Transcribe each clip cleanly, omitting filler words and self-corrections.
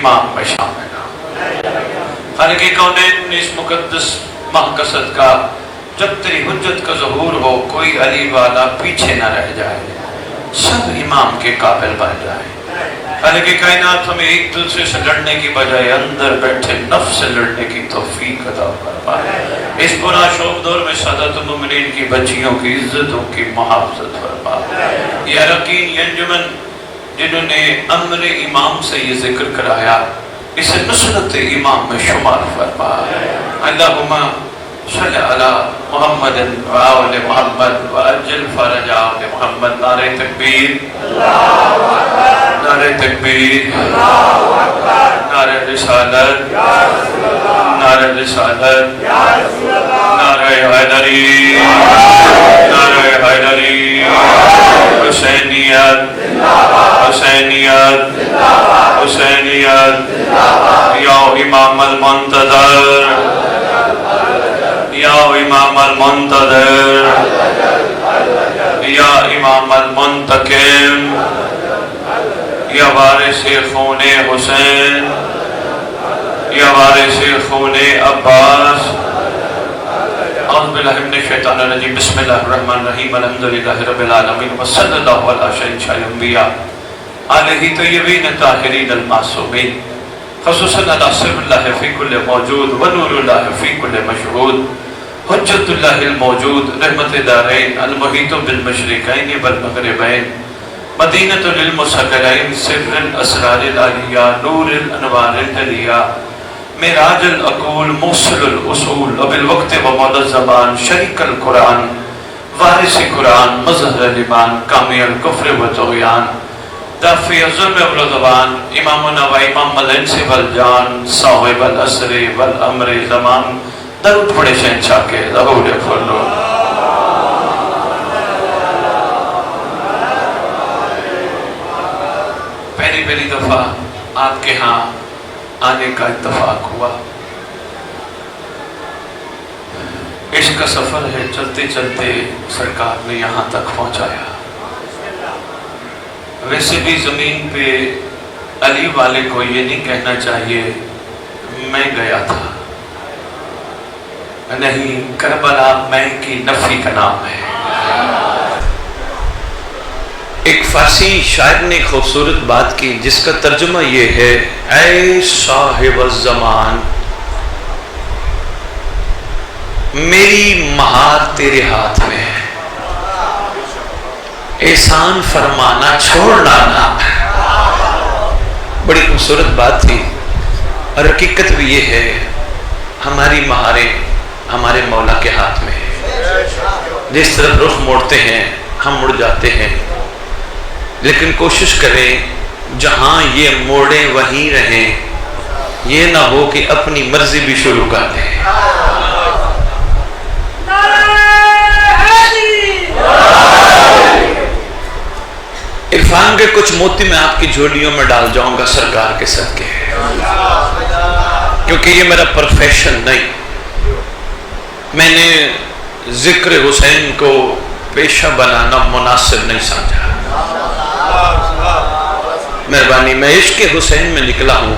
امام میں شامل ہوں۔ خالق کونین نے اس مقدس ماہ کا صدقہ جب تیری حجت کا ظہور ہو کوئی علی والا پیچھے نہ رہ جائے، سب امام کے قابل بن جائے۔ خالق کائنات ہمیں ایک دوسرے سے لڑنے کی بجائے اندر بیٹھے نفس سے لڑنے کی توفیق عطا فرما۔ اس برا شوق دور میں سعادت المومنین کی بچیوں کی عزتوں کی محافظت فرما۔ یا رکین یہ انجمن جنہوں نے امر امام سے یہ ذکر کرایا، اسے نصرت امام میں شمار فرما۔ اللہم صلی علی محمد و آل محمد و اجل فرج آل محمد۔ نعرہ تکبیر، نعرہ تکبیر، نعرہ رسالت، نعرہ رسالت، نعرہ حیدری، نعرہ حیدری، حسینیت، حسینیت، حسینیت، یا امام المنتظر، یا امام المنتظر، یا امام المنتقم، یا وارث خون حسین، یا وارث خون عباس۔ اعوذ باللہ من الشیطان الرجیم، بسم اللہ الرحمن الرحیم، الحمدللہ رب العالمین، وصلی اللہ علی سیدنا الانبیاء علیہ طیبین طاہرین المعصومین، خصوصاً علی سر اللہ فی کل موجود و نور اللہ فی کل مشہود، حجت اللہ الموجود، رحمت دارین، المحیط بالمشرقین والمغربین، مدینۃ للمسکرین، سر الاسرار العالیہ، نور الانوار الجلیہ، معراج العقول، موصل الاصول، وبالوقت ومد الزمان، شریک القرآن، وارث قرآن، مظہر الایمان، کامی الکفر و طغیان، دافع الظلم والعدوان، امامنا و امام الانس والجان، صاحب العصر والامر زمان۔ درود پڑھے شہنشاہ کے ظہور فلو۔ پہلی دفعہ آپ کے ہاں آنے کا اتفاق ہوا۔ عشق کا سفر ہے، چلتے چلتے سرکار نے یہاں تک پہنچایا۔ ویسے بھی زمین پہ علی والے کو یہ نہیں کہنا چاہیے میں گیا تھا، نہیں، کربلا میں کی نفی کا نام ہے۔ ایک فارسی شاعر نے خوبصورت بات کی جس کا ترجمہ یہ ہے، اے صاحب الزمان، میری مہار تیرے ہاتھ میں ہے، احسان فرمانا چھوڑنا نہ۔ بڑی خوبصورت بات تھی، اور حقیقت بھی یہ ہے، ہماری مہاریں ہمارے مولا کے ہاتھ میں ہے۔ جس طرف رخ موڑتے ہیں ہم مڑ جاتے ہیں، لیکن کوشش کریں جہاں یہ موڑیں وہیں رہیں، یہ نہ ہو کہ اپنی مرضی بھی شروع کر دیں۔ عرفان کے کچھ موتی میں آپ کی جھولیوں میں ڈال جاؤں گا سرکار کے صدقے، کیونکہ یہ میرا پروفیشن نہیں۔ میں نے ذکر حسین کو پیشہ بنانا مناسب نہیں سمجھا۔ مہربانی، میں عشق حسین میں نکلا ہوں،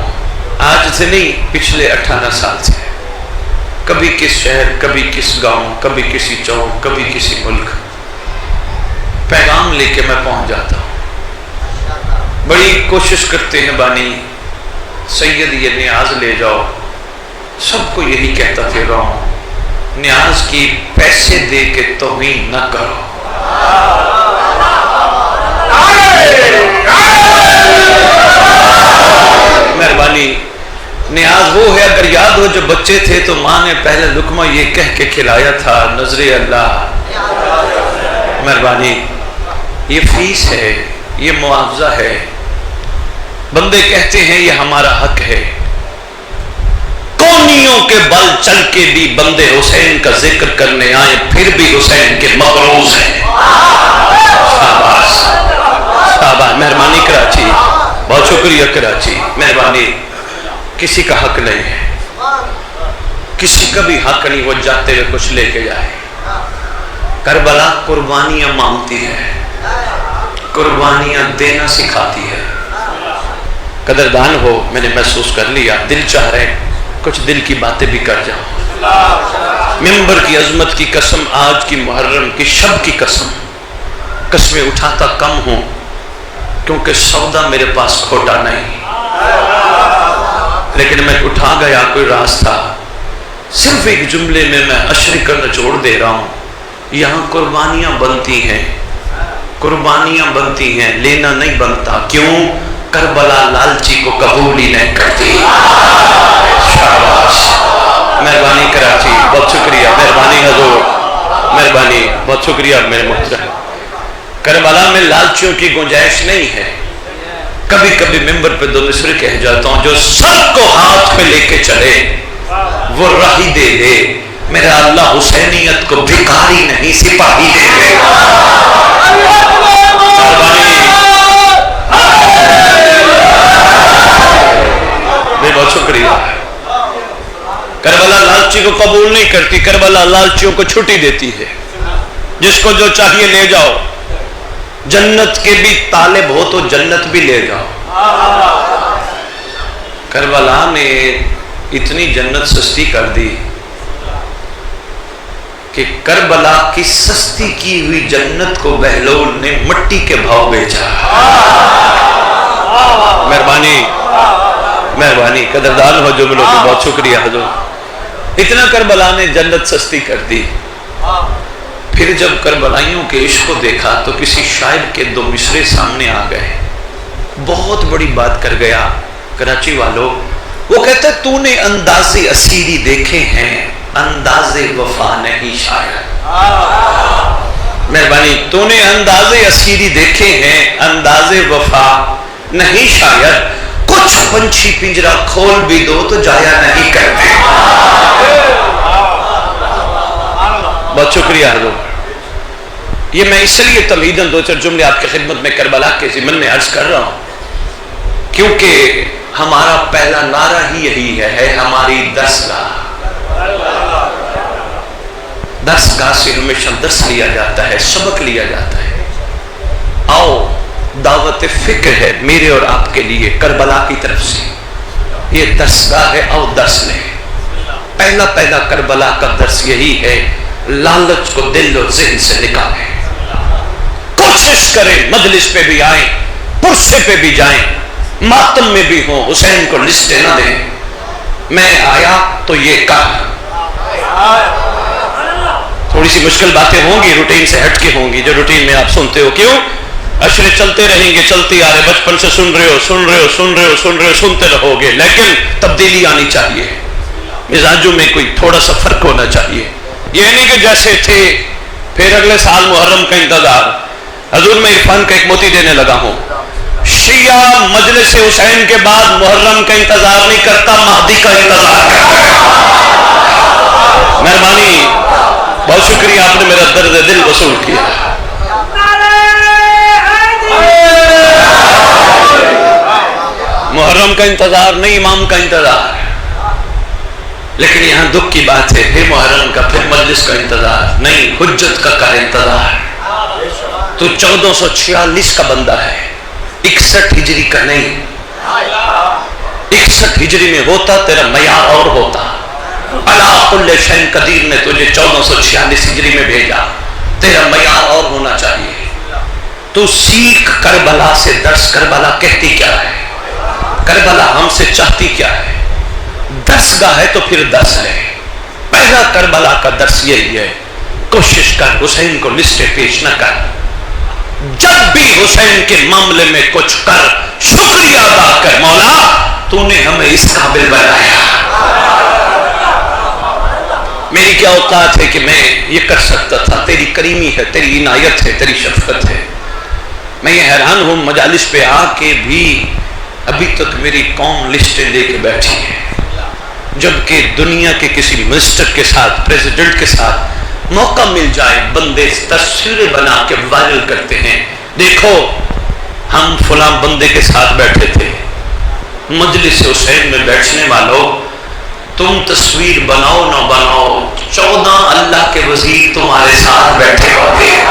آج سے نہیں، پچھلے 18 سال سے۔ کبھی کس شہر، کبھی کس گاؤں، کبھی کسی چوک، کبھی کسی ملک، پیغام لے کے میں پہنچ جاتا ہوں۔ بڑی کوشش کرتے ہیں بانی سید یہ نیاز لے جاؤ، سب کو یہی کہتا پھر رہا ہوں، نیاز کی پیسے دے کے توہین نہ کرو۔ مہربانی، نیاز وہ ہے، اگر یاد ہو جو بچے تھے تو ماں نے پہلے لقمہ یہ کہہ کے کھلایا تھا، نظر اللہ۔ مہربانی، یہ فیس ہے، یہ معاوضہ ہے۔ بندے کہتے ہیں یہ ہمارا حق ہے، کونیوں کے بل چل کے بھی بندے حسین کا ذکر کرنے آئے، پھر بھی حسین کے مغروض ہیں۔ شاباش شاباش، مہربانی کراچی، بہت شکریہ کراچی، مہربانی۔ کسی کا حق نہیں ہے، کسی کا بھی حق نہیں وہ جاتے ہوئے کچھ لے کے جائے۔ کربلا قربانیاں مانگتی ہے، قربانیاں دینا سکھاتی ہے۔ قدردان ہو، میں نے محسوس کر لیا، دل چاہ رہے کچھ دل کی باتیں بھی کر جاؤں۔ ممبر کی عظمت کی قسم، آج کی محرم کی شب کی قسم، قسمیں اٹھاتا کم ہوں کیونکہ سودا میرے پاس کھوٹا نہیں، لیکن میں اٹھا گیا، کوئی راز تھا۔ صرف ایک جملے میں اشر کا نچوڑ دے رہا ہوں، یہاں قربانیاں بنتی ہیں، قربانیاں بنتی ہیں، لینا نہیں بنتا۔ کیوں؟ کربلا لالچی کو قبول ہی نہیں کرتی۔ شاباش، مہربانی کراچی، بہت شکریہ، مہربانی حضور، مہربانی، بہت شکریہ میرے محترم۔ کربلا میں لالچیوں کی گنجائش نہیں ہے۔ کبھی کبھی ممبر پہ دو مصرے کہہ جاتا ہوں، جو سب کو ہاتھ پہ لے کے چلے وہ راہی دے دے، میرا اللہ حسینیت کو بھکاری نہیں سپاہی دے دے۔ بہت شکریہ۔ کربلا لالچی کو قبول نہیں کرتی، کربلا لالچیوں کو چھٹی دیتی ہے، جس کو جو چاہیے لے جاؤ، جنت کے بھی طالب ہو تو جنت بھی لے جاؤ۔ کربلا نے اتنی جنت سستی کر دی کہ کربلا کی سستی کی ہوئی جنت کو بہلول نے مٹی کے بھاؤ بیچا۔ مہربانی، مہربانی، قدردان ہو جملوں کی، بہت شکریہ حضور۔ اتنا کربلا نے جنت سستی کر دی۔ پھر جب کربلائیوں کے عشق کو دیکھا تو کسی شاعر کے دو مصرے سامنے آ گئے، بہت بڑی بات کر گیا کراچی والوں۔ وہ کہتے تو نے انداز اسیری دیکھے ہیں، انداز وفا نہیں شاید۔ مہربانی، تو نے انداز اسیری دیکھے ہیں، انداز وفا نہیں شاید، کچھ پنچھی پنجرا کھول بھی دو تو جایا نہیں کرتے۔ بہت شکریہ حضور۔ یہ میں اس لیے تمہیداً دو چار جملے آپ کی خدمت میں کربلا کے ضمن میں عرض کر رہا ہوں کیونکہ ہمارا پہلا نعرہ ہی یہی ہے ہماری درسگاہ۔ درسگاہ سے ہمیشہ درس لیا جاتا ہے، سبق لیا جاتا ہے۔ آؤ، دعوت فکر ہے میرے اور آپ کے لیے کربلا کی طرف سے، یہ درسگاہ ہے، آؤ درس لیں۔ پہلا کربلا کا درس یہی ہے، لالچ کو دل و ذہن سے نکالیں، کوشش کریں مجلس پہ بھی آئیں، پرسے پہ بھی جائیں، ماتم میں بھی ہوں، حسین کو لسٹیں نہ دیں، میں آیا تو یہ کہا۔ تھوڑی سی مشکل باتیں ہوں گی، روٹین سے ہٹ کے ہوں گی، جو روٹین میں آپ سنتے ہو، کیوں؟ اشرے چلتے رہیں گے، چلتی آ رہے، بچپن سے سن رہے ہو، سنتے رہو گے، لیکن تبدیلی آنی چاہیے، مزاجوں میں کوئی تھوڑا سا فرق ہونا چاہیے۔ یہ نہیں کہ جیسے تھے پھر اگلے سال محرم کا انتظار۔ حضور میں عرفان کا ایک موتی دینے لگا ہوں، شیعہ مجلس حسین کے بعد محرم کا انتظار نہیں کرتا، مہدی کا انتظار کرتا ہے۔ مہربانی، بہت شکریہ، آپ نے میرا درد دل وصول کیا۔ محرم کا انتظار نہیں، امام کا انتظار۔ لیکن یہاں دکھ کی بات ہے، پھر محرم کا، پھر مجلس کا انتظار نہیں، حجت کا کر انتظار۔ تو 1446 کا بندہ ہے، 61 ہجری کا نہیں۔ 61 ہجری میں ہوتا تیرا معیار اور ہوتا۔ اللہ کل شیء قدیر نے تجھے 1446 ہجری میں بھیجا، تیرا معیار اور ہونا چاہیے۔ تو سیکھ کربلا سے درس، کربلا کہتی کیا ہے، کربلا ہم سے چاہتی کیا ہے۔ درسگاہ ہے تو پھر درس ہے۔ پہلا کربلا کا درس یہی ہے، کوشش کر حسین کو لسٹیں پیش نہ کر، جب بھی حسین کے معاملے میں کچھ کر، شکریہ ادا کر، مولا تو نے ہمیں اس قابل بنایا۔ میری کیا اوقات ہے کہ میں یہ کر سکتا تھا، تیری کریمی ہے، تیری عنایت ہے، تیری شفقت ہے۔ میں یہ حیران ہوں مجالس پہ آ کے بھی ابھی تک میری قوم لسٹیں لے کے بیٹھی ہے، جبکہ دنیا کے کسی منسٹر کے ساتھ، پریزیڈنٹ کے ساتھ موقع مل جائے، بندے تصویریں بنا کے وائرل کرتے ہیں، دیکھو ہم فلاں بندے کے ساتھ بیٹھے تھے۔ مجلس حسین میں بیٹھنے والوں، تم تصویر بناؤ نہ بناؤ، 14 اللہ کے وزیر تمہارے ساتھ بیٹھے ہوتے ہیں۔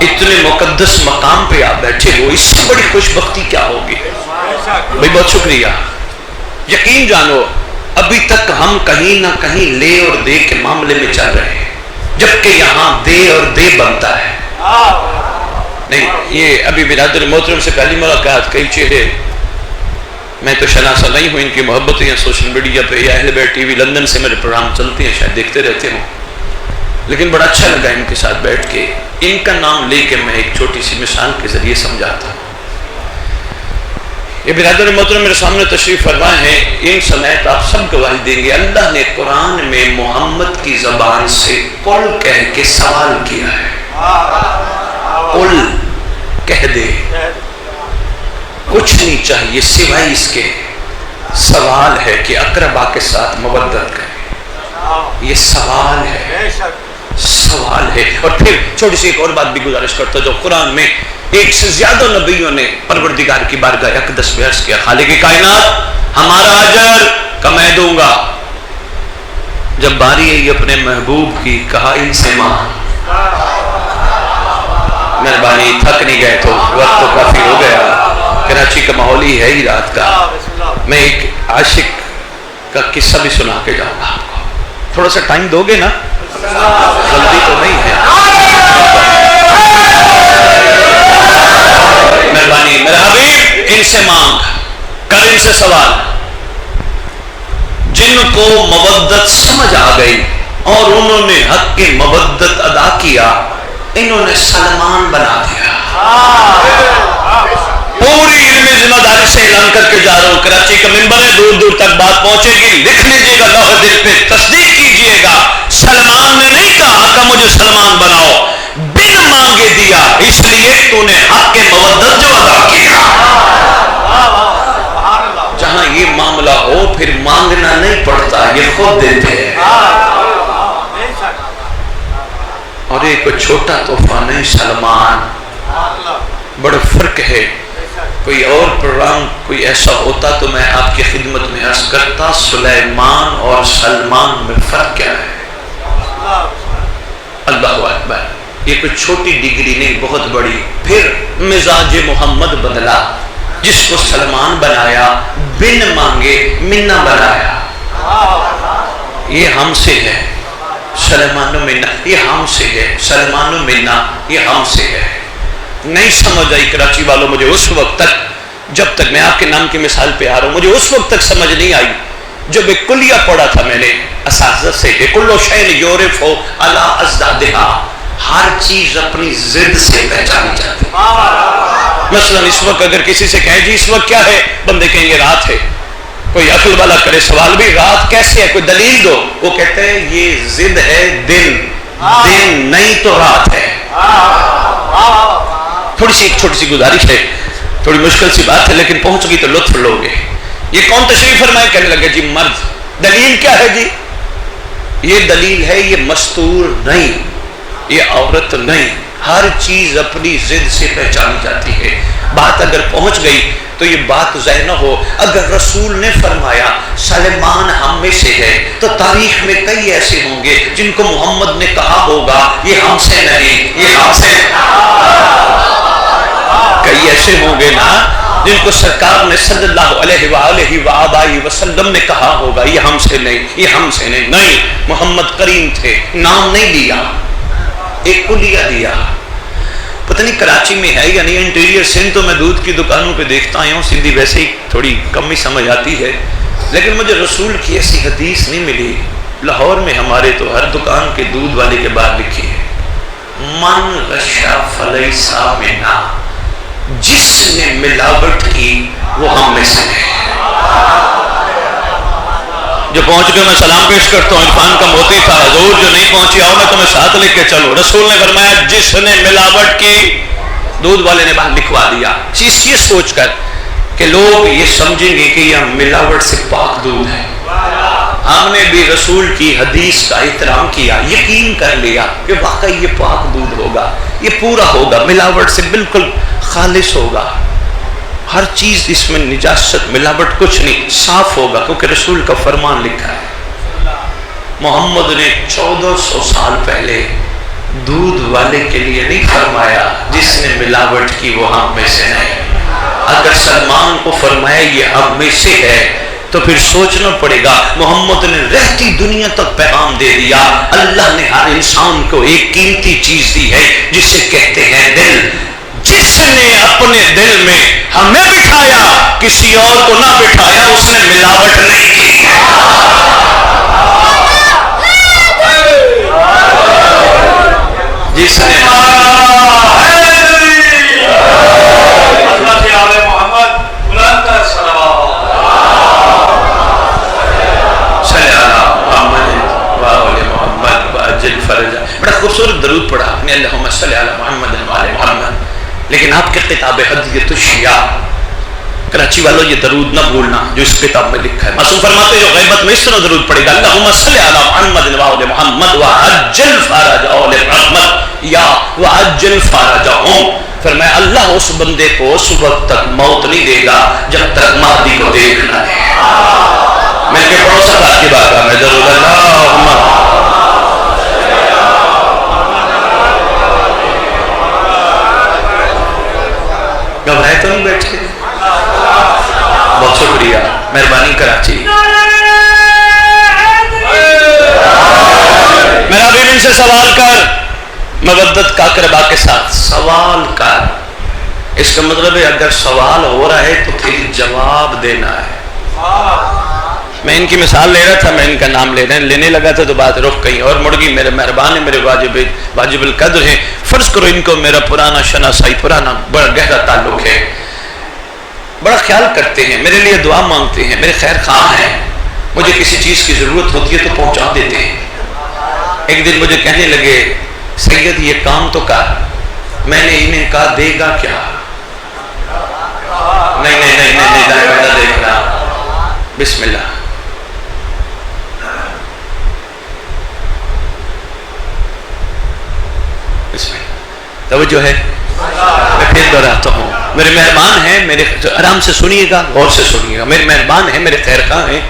اتنے مقدس مقام پہ آپ بیٹھے ہو، اس سے بڑی خوش بختی کیا ہوگی؟ بھائی بہت شکریہ. یقین جانو ابھی تک ہم کہیں نہ کہیں لے اور دے کے معاملے میں چل رہے ہیں، جبکہ یہاں دے اور دے بنتا ہے. نہیں، یہ ابھی برادر محترم سے پہلی ملاقات، کئی چہرے میں تو شناسہ نہیں ہوں ان کی محبت یا سوشل میڈیا پہ یا اہل بیت ٹی وی لندن سے میرے پروگرام چلتے ہیں، شاید دیکھتے رہتے ہوں، لیکن بڑا اچھا لگا ان کے ساتھ بیٹھ کے. ان کا نام لے کے میں ایک چھوٹی سی مثال کے ذریعے سمجھاتا ہوں. یہ برادر محترم میرے سامنے تشریف فرما ہے، ان سمیت آپ سب گواہی دیں گے اللہ نے قرآن میں محمد کی زبان سے قل کہہ کے سوال کیا ہے. قل کہہ دے، کچھ نہیں چاہیے سوائے اس کے. سوال ہے کہ اقربا کے ساتھ مودت کرے، یہ سوال ہے، سوال ہے. اور پھر چھوٹی سی ایک اور بات بھی گزارش کرتا جو قرآن میں ایک سے زیادہ نبیوں نے پروردگار کی بارگاہ اقدس میں عرض کیا، خالق کائنات ہمارا اجر کا میں دوں گا. جب باری آئی اپنے محبوب کی، کہا ان سے مانگ. مہربانی، تھک نہیں گئے تو وقت تو کافی ہو گیا، کراچی کا ماحول ہی ہے ہی رات کا. میں ایک عاشق کا قصہ بھی سنا کے جاؤں گا آپ کو. تھوڑا سا ٹائم دو گے نا؟ جلدی تو نہیں ہے. مہربانی، میرا حبیب ان سے مانگ، کر ان سے سوال. جن کو مودت سمجھ آ گئی اور انہوں نے حق کی مودت ادا کیا، انہوں نے سلمان بنا دیا. پوری علمی ذمہ داری سے اعلان کر کے جا رہا ہوں، کراچی کا ممبر ہے، دور دور تک بات پہنچے گی. لکھ لیجیے گا لوح دل پہ، تصدیق کیجیے گا. سلمان نے نہیں کہا کہ مجھے سلمان بناؤ، بن مانگے دیا، اس لیے تو نے حق کے مودت جو ادا کیا. جہاں یہ معاملہ ہو پھر مانگنا نہیں پڑتا، یہ خود دیتے ہیں. اور ایک چھوٹا تحفہ نہیں، سلمان. بڑا فرق ہے. کوئی اور پروگرام کوئی ایسا ہوتا تو میں آپ کی خدمت میں عرض کرتا سلیمان اور سلمان میں فرق کیا ہے. اللہ اکبر. یہ کوئی چھوٹی ڈگری نہیں، بہت بڑی. پھر مزاج محمد بدلا، جس کو سلمان بنایا بن مانگے منا بنایا. یہ ہم سے ہے سلمان و منا، یہ ہم سے ہے سلمان و منا، یہ ہم سے ہے. نہیں سمجھ آئی کراچی والوں مجھے اس وقت تک، جب تک میں آپ کے نام کی مثال پہ آ رہا ہوں، مجھے اس وقت تک سمجھ نہیں آئی جب ایک کلیہ پڑھا تھا میں نے اساتذہ سے کہ کلو شین یورف ہو علی ازدادہا، ہر چیز اپنی ضد سے پہچانی جاتی. مثلا اس وقت اگر کسی سے کہیں جی اس وقت کیا ہے، بندے کہیں گے رات ہے. کوئی عقل والا کرے سوال بھی رات کیسے ہے، کوئی دلیل دو. وہ کہتے ہیں یہ ضد ہے دن، دن نہیں تو رات ہے. تھوڑی سی ایک چھوٹی سی گزارش ہے، تھوڑی مشکل سی بات ہے لیکن پہنچ گئی تو لطف لوگے. یہ کون تشریف فرمائے؟ کہنے لگے جی مرد. دلیل کیا ہے جی؟ یہ دلیل ہے یہ مستور نہیں، یہ عورت نہیں، ہر چیز اپنی ضد سے پہچانی جاتی ہے. بات اگر پہنچ گئی تو یہ بات ضائع نہ ہو. اگر رسول نے فرمایا سلمان ہم میں سے ہے تو تاریخ میں کئی ایسے ہوں گے جن کو محمد نے کہا ہوگا یہ ہم سے نہیں، یہ ہم سے. کئی ایسے ہوں گے نا جن کو سرکار نے صلی اللہ علیہ وآلہ وآبائہ وسلم نے کہا ہوگا یہ ہم سے نہیں، یہ ہم سے نہیں. نہیں، محمد کریم تھے، نام نہیں دیا، ایک کلیہ دیا. پتہ نہیں کراچی میں ہے یا نہیں. انٹیریئر سندھ تو میں دودھ کی دکانوں پہ دیکھتا ہوں، سندھی ویسے ہی تھوڑی کم ہی سمجھ آتی ہے، لیکن مجھے رسول کی ایسی حدیث نہیں ملی. لاہور میں ہمارے تو ہر دکان کے دودھ والے کے بعد لکھی ہے من غشا فلیس منا، جس نے ملاوٹ کی وہ ہم میں سے ہے. جو پہنچ کے میں سلام پیش کرتا ہوں، عرفان کا موتی تھا. حضور جو نہیں پہنچی آؤ میں تمہیں ساتھ لے کے چلو. رسول نے فرمایا جس نے ملاوٹ کی، دودھ والے نے باہر لکھوا دیا. چیز یہ سوچ کر کہ لوگ یہ سمجھیں گے کہ یہ ملاوٹ سے پاک دودھ ہے. ہم نے بھی رسول کی حدیث کا احترام کیا، یقین کر لیا کہ واقعی یہ پاک دودھ ہوگا، یہ پورا ہوگا، ملاوٹ سے بالکل خالص ہوگا. ہر چیز اس میں نجاست ملاوٹ کچھ نہیں، صاف ہوگا کیونکہ رسول کا فرمان لکھا ہے. محمد نے 1400 سال پہلے دودھ والے کے لیے نہیں فرمایا جس نے ملاوٹ کی وہ ہم میں سے نہیں. اگر سلمان کو فرمایا یہ ہم میں سے ہے تو پھر سوچنا پڑے گا. محمد نے رہتی دنیا تک پیغام دے دیا. اللہ نے ہر انسان کو ایک قیمتی چیز دی ہے جسے کہتے ہیں دل. جس نے اپنے دل میں ہمیں بٹھایا کسی اور کو نہ بٹھایا, اس نے ملاوٹ نہیں کی. جس نے بڑا خوبصورت درود پڑھا آپ نے, اللہم صلی علی محمد وعلی محمد. لیکن آپ کے کتاب ہدیۃ الشیعہ کراچی والوں یہ درود نہ بھولنا جو اس کتاب میں لکھا ہے. معصوم فرماتے جو غیبت میں اس طرح درود پڑے گا, اللہم صلی علی محمد وعلی محمد وعجل فرجہم رحمت یا وعجل فرجہم. فرمایا اللہ اس بندے کو اس وقت تک موت نہیں دے گا جب تک مہدی کو دیکھنا ہے. مل کے پڑھو صفحات کی بات میں درود اللہم. گھبرائے تو نہیں بیٹھے؟ بہت شکریہ, مہربانی کراچی. میرا بھی ان سے سوال کر, مودت کا کربا کے ساتھ سوال کر. اس کا مطلب ہے اگر سوال ہو رہا ہے تو پھر جواب دینا ہے. میں ان کی مثال لے رہا تھا, میں ان کا نام لینے لگا تھا تو بات رک گئی اور مڑ گئی. میرے مہربان ہے, میرے واجب القدر ہیں. فرض کرو ان کو میرا پرانا شناسائی, پرانا بڑا گہرا تعلق ہے, بڑا خیال کرتے ہیں, میرے لیے دعا مانگتے ہیں, میرے خیر خواہ ہیں. مجھے کسی چیز کی ضرورت ہوتی ہے تو پہنچا دیتے ہیں. ایک دن مجھے کہنے لگے سید یہ کام تو کر. میں نے انہیں کہا دے گا کیا؟ نہیں نہیں نہیں نہیں نہیں دیکھنا. بسم اللہ. توجہ ہے, میں پھر دہراتا ہوں. میرے مہربان ہیں, میرے آرام سے سنیے گا, غور سے سنیے گا. میرے مہربان ہیں, میرے خیر خواہ ہیں,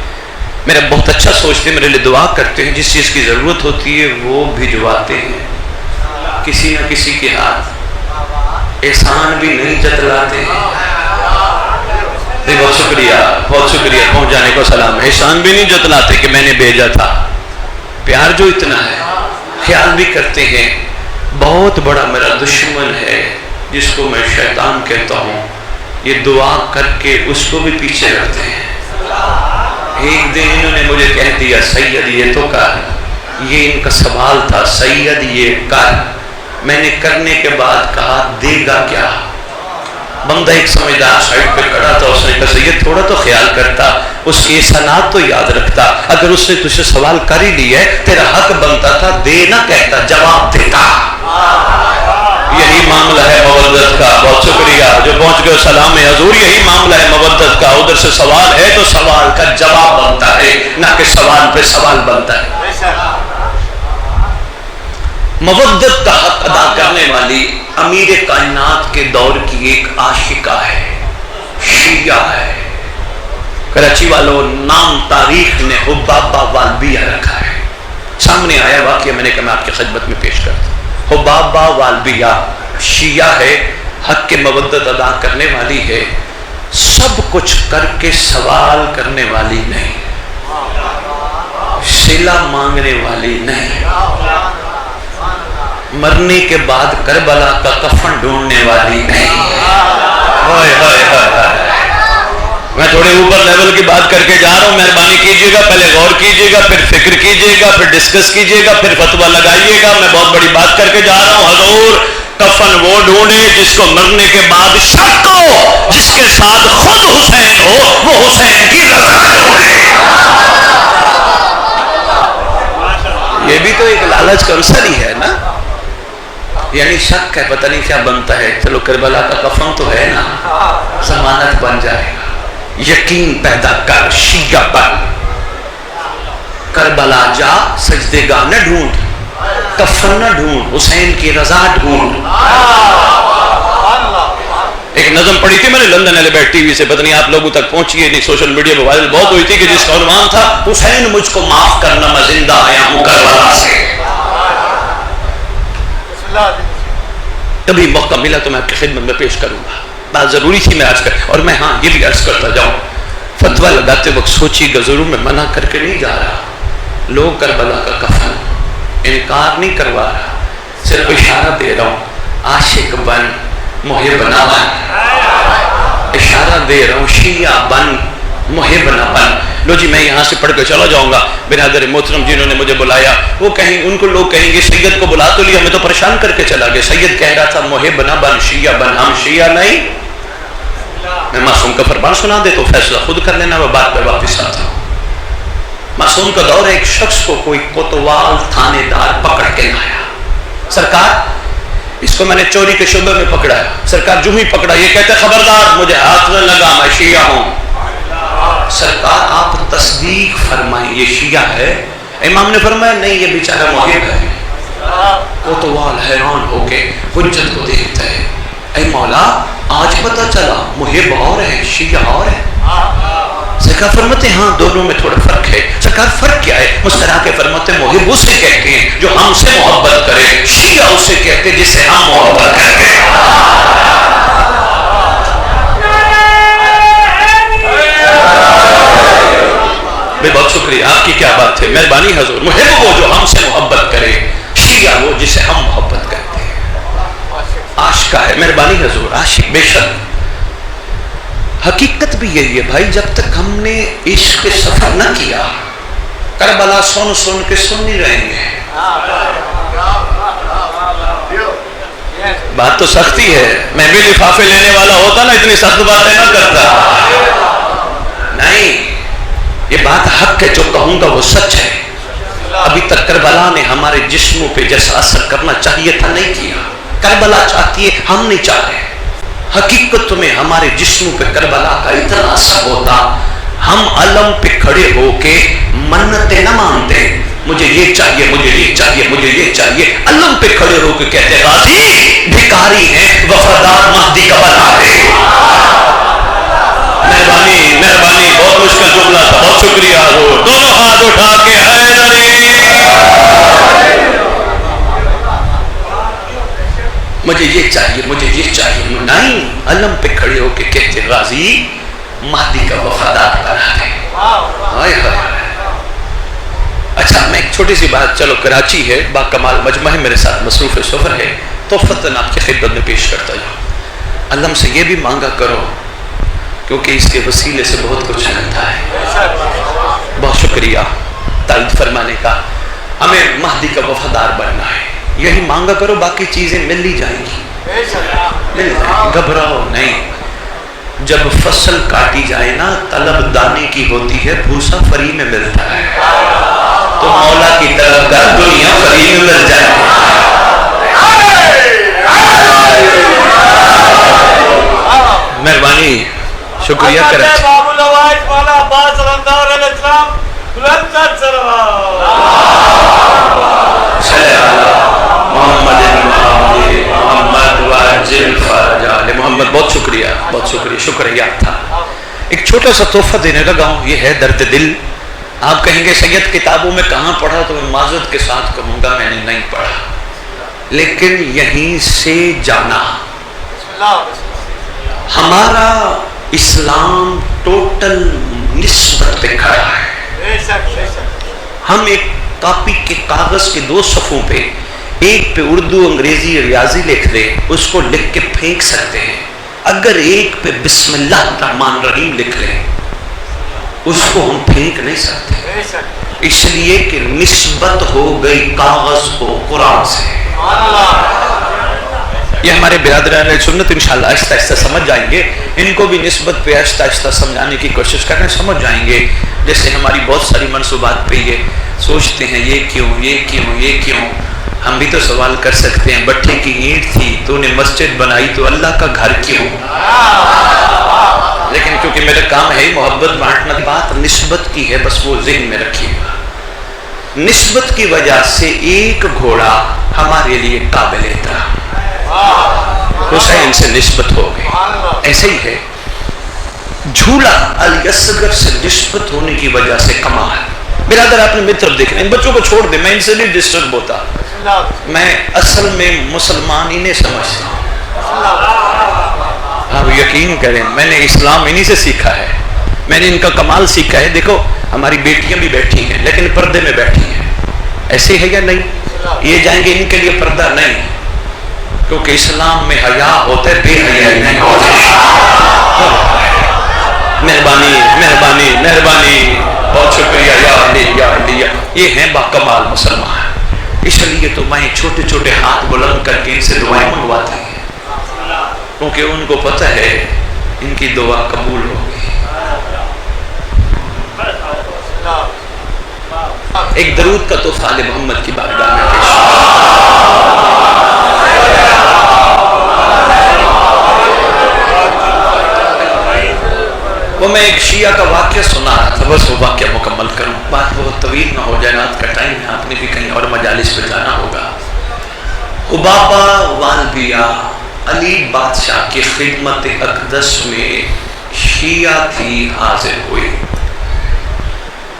میرا بہت اچھا سوچتے ہیں, میرے لیے دعا کرتے ہیں. جس چیز کی ضرورت ہوتی ہے وہ بھجواتے ہیں. کسی نہ کسی کے ہاتھ احسان بھی نہیں جتلاتے ہیں. بہت شکریہ, بہت شکریہ, پہنچ جانے کو سلام. احسان بھی نہیں جتلاتے کہ میں نے بھیجا تھا. پیار جو اتنا ہے, خیال بھی کرتے ہیں. بہت بڑا میرا دشمن ہے جس کو میں شیطان کہتا ہوں, یہ دعا کر کے اس کو بھی پیچھے رکھتے ہیں. ایک دن انہوں نے مجھے کہہ دیا سید یہ تو کر, یہ ان کا سوال تھا سید یہ کر. میں نے کرنے کے بعد کہا دے گا کیا؟ بندہ ایک سمجھدار سائڈ پہ کھڑا تھا, اس نے کہا سید تھوڑا تو خیال کرتا, اس کی احسانات تو یاد رکھتا. اگر اس نے تجھے سوال کر ہی لیا ہے تیرا حق بنتا تھا دے نہ کہتا, جواب دیتا. یہی معاملہ ہے مودت کا. بہت شکریہ جو پہنچ گئے سلام حضور. یہی معاملہ ہے مودت کا. ادھر سے سوال ہے تو سوال کا جواب بنتا ہے, نہ کہ سوال پہ سوال بنتا ہے. مودت کا حق ادا کرنے والی امیر کائنات کے دور کی ایک عاشقہ ہے, شیعہ ہے. کراچی والوں نام تاریخ نے حبابہ والبیہ رکھا ہے. سامنے آیا واقعہ, میں نے کہا میں آپ کی خدمت میں پیش کرتا ہوں. حبابہ والبیہ شیعہ ہے, حق کے مودت ادا کرنے والی ہے, سب کچھ کر کے سوال کرنے والی نہیں, صلہ مانگنے والی نہیں, مرنے کے بعد کربلا کا کفن ڈھونڈنے والی نہیں. میں تھوڑے اوپر لیول کی بات کر کے جا رہا ہوں, مہربانی کیجیے گا, پہلے غور کیجیے گا, پھر فکر کیجیے گا, پھر ڈسکس کیجیے گا, پھر فتویٰ لگائیے گا. میں بہت بڑی بات کر کے جا رہا ہوں. حضور کفن وہ ڈھونڈے جس کو مرنے کے بعد شک ہو, جس کے ساتھ خود حسین ہو, وہ حسین کی رضا ڈھونڈے. یہ بھی تو ایک لالچ کا عنصر ہی ہے نا, یعنی شک ہے, پتہ نہیں کیا بنتا ہے. چلو کربلا کا کفن تو ہے نا, ضمانت بن جائے گا. یقین پیدا کر شیعہ بن, کربلا جا سجدے گاہ نہ ڈھونڈ, کفن نہ ڈھونڈ, حسین کی رضا ڈھونڈ. ایک نظم پڑھی تھی میں نے لندن ایلیبیٹ ٹی وی سے, پتہ نہیں آپ لوگوں تک پہنچی ہے نہیں, سوشل میڈیا پہ وائرل بہت ہوئی تھی, کہ جس کا عنوان تھا حسین مجھ کو معاف کرنا میں زندہ آیا ہوں کربلا سے. کبھی موقع ملا تو میں آپ کی خدمت میں پیش کروں گا. بات ضروری تھی میں آج کر. اور میں ہاں یہ بھی عرض کرتا جاؤں, فتویٰ لگاتے وقت سوچی گا ضرور, میں منع کر کے نہیں جا رہا. لوگ کربلا کا کفن انکار نہیں کروا رہا, صرف اشارہ دے رہا ہوں, عاشق بن محب نہ بن. اشارہ دے رہا ہوں, شیعہ بن محب نہ بن. لو جی میں یہاں سے پڑھ کے چلا جاؤں گا. برادر محترم جنہوں نے مجھے بلایا وہ کہیں, ان کو لوگ کہیں گے سید کو بلا تو لیا, ہمیں تو پریشان کر کے چلا گیا. سید کہہ رہا تھا محب نہ بن شیعہ بن. ہم شیعہ نہیں. میں معصوم کا فرمان سنا دے تو فیصلہ خود کر لینا, میں بات پہ واپس آتا ہوں. معصوم کا دور ہے, ایک شخص کو کوئی کوتوال تھانے دار پکڑ کے لایا. سرکار اس کو میں نے چوری کے شعبے میں پکڑا ہے. سرکار جو ہی پکڑا یہ کہتے خبردار مجھے ہاتھ نہ لگا, میں شیعہ ہوں. سرکار آپ تصدیق فرمائیں یہ شیعہ ہے. امام نے فرمایا نہیں یہ بیچارہ محب ہے. کوتوال حیران ہو کے حجت کو دیکھتا ہے, اے مولا آج پتہ چلا محب اور ہے شیعہ اور ہے. سرکار فرماتے ہاں دونوں میں تھوڑا فرق ہے. سرکار فرق کیا ہے؟ مسکرا کے فرماتے محب اسے کہتے ہیں جو ہم سے محبت کرے, شیعہ اسے کہتے ہیں جس سے ہم محبت کرتے ہیں. بہت شکریہ, آپ کی کیا بات ہے, مہربانی حضور. محب وہ جو ہم سے محبت کرے, شیعہ وہ جسے ہم محبت کرتے ہیں. عاشق ہے, مہربانی حضور, عاشق. بے شک حقیقت بھی یہی ہے بھائی, جب تک ہم نے عشق کے سفر نہ کیا, کربلا سن سن کے سن نہیں رہیں گے. بات تو سختی ہے, میں بھی لفافے لینے والا ہوتا نا اتنی سخت باتیں نہ کرتا. نہیں, یہ بات حق ہے, جو کہوں گا وہ سچ ہے. ابھی تک کربلا نے ہمارے جسموں پہ جیسا اثر کرنا چاہیے تھا نہیں کیا. کربلا چاہتی ہے, ہم نہیں چاہ رہے. حقیقت میں ہمارے جسموں پہ کربلا کا اتنا اثر ہوتا, ہم علم پہ کھڑے ہو کے منتیں نہ مانتے, مجھے یہ چاہیے, مجھے یہ چاہیے, مجھے یہ چاہیے. علم پہ کھڑے ہو کے کہتے غازی بھکاری ہیں وفادار مہدی کا بنا ہے. مہربانی مہربانی, بہت مشکل جملہ تھا, بہت شکریہ حضور. دونوں ہاتھ اٹھا کے مجھے یہ چاہیے, مجھے یہ چاہیے. نہیں, علم پہ کھڑے ہو کے کہتے غازی مہدی کا وفادار بنا دے. ہائے ہائے. اچھا میں ایک چھوٹی سی بات, چلو کراچی ہے, با کمال مجمع ہے, میرے ساتھ مصروف سفر ہے, تو فتن آپ کی خدمت میں پیش کرتا جاؤں. علم سے یہ بھی مانگا کرو کیونکہ اس کے وسیلے سے بہت کچھ ملتا ہے. بہت شکریہ تائید فرمانے کا. ہمیں مہدی کا وفادار بننا ہے, یہی مانگا کرو, باقی چیزیں مل ہی جائیں گی. مل جائیں, گھبراؤ نہیں. جب فصل کاٹی جائے نا, طلب دانے کی ہوتی ہے, بھوسا فری میں ملتا ہے. تو مولا کی طرف کا دنیا فری میں مل جائے. مہربانی, شکریہ کراچی. محمد بہت شکریہ, بہت شکریہ, شکریہ تھا. ایک چھوٹا سا تحفہ دینے لگا ہوں, یہ ہے درد دل. آپ کہیں گے سید کتابوں میں کہاں پڑھا, تو میں معذرت کے ساتھ کہوں گا میں نے نہیں پڑھا, لیکن یہیں سے جانا. ہمارا اسلام ٹوٹل نسبت پہ کھڑا ہے. ہم ایک کاپی کے کاغذ کے 2 صفحوں پہ, ایک پہ اردو انگریزی ریاضی لکھ دیں, اس کو لکھ کے پھینک سکتے ہیں. اگر ایک پہ بسم اللہ الرحمن الرحیم لکھ لیں, اس کو ہم پھینک نہیں سکتے, اس لیے کہ نسبت ہو گئی کاغذ کو قرآن سے. یہ ہمارے برادران سنت انشاءاللہ آہستہ آہستہ سمجھ جائیں گے. ان کو بھی نسبت پہ آہستہ آہستہ سمجھانے کی کوشش کریں, سمجھ جائیں گے. جیسے ہماری بہت ساری منصوبات پہ یہ سوچتے ہیں یہ کیوں, یہ کیوں, یہ کیوں. ہم بھی تو سوال کر سکتے ہیں, بٹھے کی اینٹ تھی تو نے مسجد بنائی, تو اللہ کا گھر کیوں؟ لیکن کیونکہ میرا کام ہے محبت بانٹنا, بات نسبت کی ہے, بس وہ ذہن میں رکھیے گا. نسبت کی وجہ سے ایک گھوڑا ہمارے لیے قابل احترام, حسین سے نسبت ہو گئی. ایسے ہی ہے جھولا علی اصغر سے نسبت ہونے کی وجہ سے کمال. برادر اپنے متر دیکھ رہے ہیں، بچوں کو چھوڑ دیں، میں ان سے نہیں ڈسٹرب ہوتا، میں اصل میں مسلمان انہیں سمجھتا ہوں۔ آپ یقین کریں میں نے اسلام انہیں سے سیکھا ہے، میں نے ان کا کمال سیکھا ہے۔ دیکھو ہماری بیٹیاں بھی بیٹھی ہیں لیکن پردے میں بیٹھی ہیں، ایسے ہے یا نہیں؟ یہ جائیں گے ان کے لیے پردہ نہیں، کیونکہ اسلام میں حیا ہوتا ہے، بے حیائی نہیں ہوتی۔ مہربانی مہربانی مہربانی، بہت شکریہ یا علی یا علی، یہ ہیں باکمال مسلمان۔ اس لیے تو میں چھوٹے چھوٹے ہاتھ بلند کر کے ان سے دعائیں منگواتا ہوں، کیونکہ ان کو پتہ ہے ان کی دعا قبول ہوگی۔ ایک درود کا تحفہ آل محمد کی بارگاہ میں پیش وہ میں ایک شیعہ کا واقعہ سنا رہا تھا، بس وہ واقعہ مکمل کروں، بات بہت طویل نہ ہو جائے، رات کا ٹائم ہے، آپ نے بھی کہیں اور مجالس پہ جانا ہوگا۔ حبابہ والبیہ علی بادشاہ کی خدمت اقدس میں شیعہ تھی حاضر ہوئی۔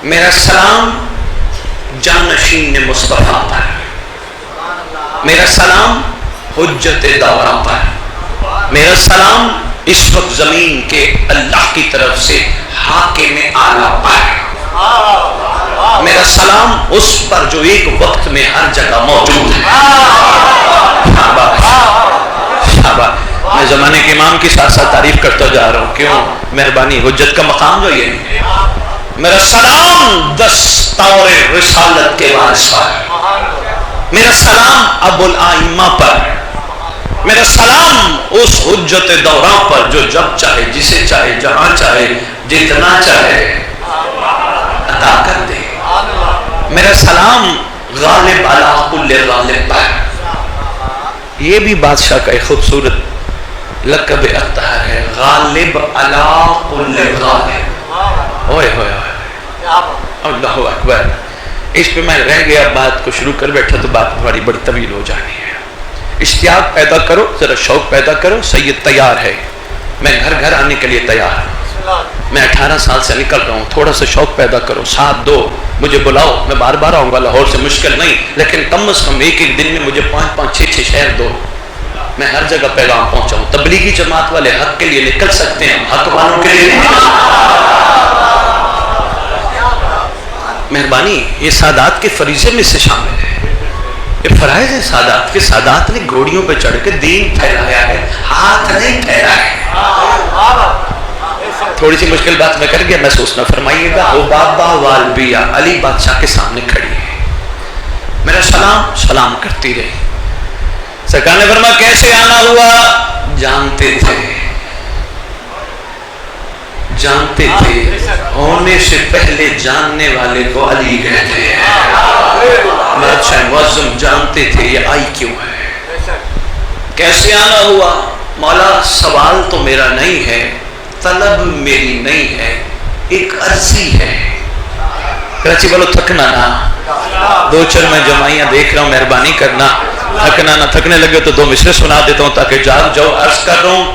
میرا سلام جانشین مصطفیٰ پر، میرا سلام حجت دورہ پر، میرا سلام اس وقت زمین کے اللہ کی طرف سے حاکم اعلیٰ پر، میرا سلام اس پر جو ایک وقت میں ہر جگہ موجود ہے۔ شاباش شاباش، میں زمانے کے امام کی ساتھ ساتھ تعریف کرتا جا رہا ہوں، کیوں؟ مہربانی، حجت کا مقام جو یہ ہے۔ میرا سلام دستور رسالت کے وارث پر، میرا سلام ابو الائمہ پر، میرا سلام اس حجت دورہ پر جو جب چاہے جسے چاہے جہاں چاہے جتنا چاہے عطا کر دے، میرا سلام غالب علی کل غالب پر۔ یہ بھی بادشاہ کا ایک خوبصورت لقب اختیار ہے، غالب علی کل غالب۔ اوئے ہوئے ہوئے اللہ اکبر، اس پہ میں رہ گیا، بات کو شروع کر بیٹھا تو بات بڑی بڑی طویل ہو جانی ہے۔ اشتیاق پیدا کرو، ذرا شوق پیدا کرو، سید تیار ہے، میں گھر گھر آنے کے لیے تیار ہوں، میں 18 سال سے نکل رہا ہوں، تھوڑا سا شوق پیدا کرو، ساتھ دو، مجھے بلاؤ، میں بار بار آؤں گا، لاہور سے مشکل نہیں، لیکن کم از کم ایک ایک دن میں مجھے 5 6 شہر دو، میں ہر جگہ پیغام پہنچاؤں۔ تبلیغی جماعت والے حق کے لیے نکل سکتے ہیں، حق والوں کے لیے مہربانی، یہ سادات کے فریضے میں سے شامل ہے، یہ فرائض ہے سادات کے۔ سادات نے گھوڑیوں پہ چڑھ کے دین پھیلایا ہے، ہاتھ نہیں پھیلایا ہے۔ تھوڑی سی مشکل بات میں کر گیا، محسوس نہ فرمائیے گا۔ حبابہ والبیہ علی بادشاہ کے سامنے کھڑی ہے، میرا سلام سلام کرتی رہی۔ سرکار نے فرمایا کیسے آنا ہوا؟ جانتے تھے جانتے تھے، ہونے سے پہلے جاننے والے کو علی کہتے ہیں۔ بادشاہ معظم جانتے تھے یہ آئی کیوں ہے، کیسے آنا ہوا؟ مولا سوال تو میرا نہیں ہے، طلب میری نہیں ہے، ایک عرضی ہے۔ کراچی والوں تھکنا نہ، 2 میں جمائیاں دیکھ رہا ہوں، مہربانی کرنا، تھکنا نہ، تھکنے لگے تو 2 مصرے سنا دیتا ہوں تاکہ جاگ جاؤ۔ عرض کر رہا ہوں،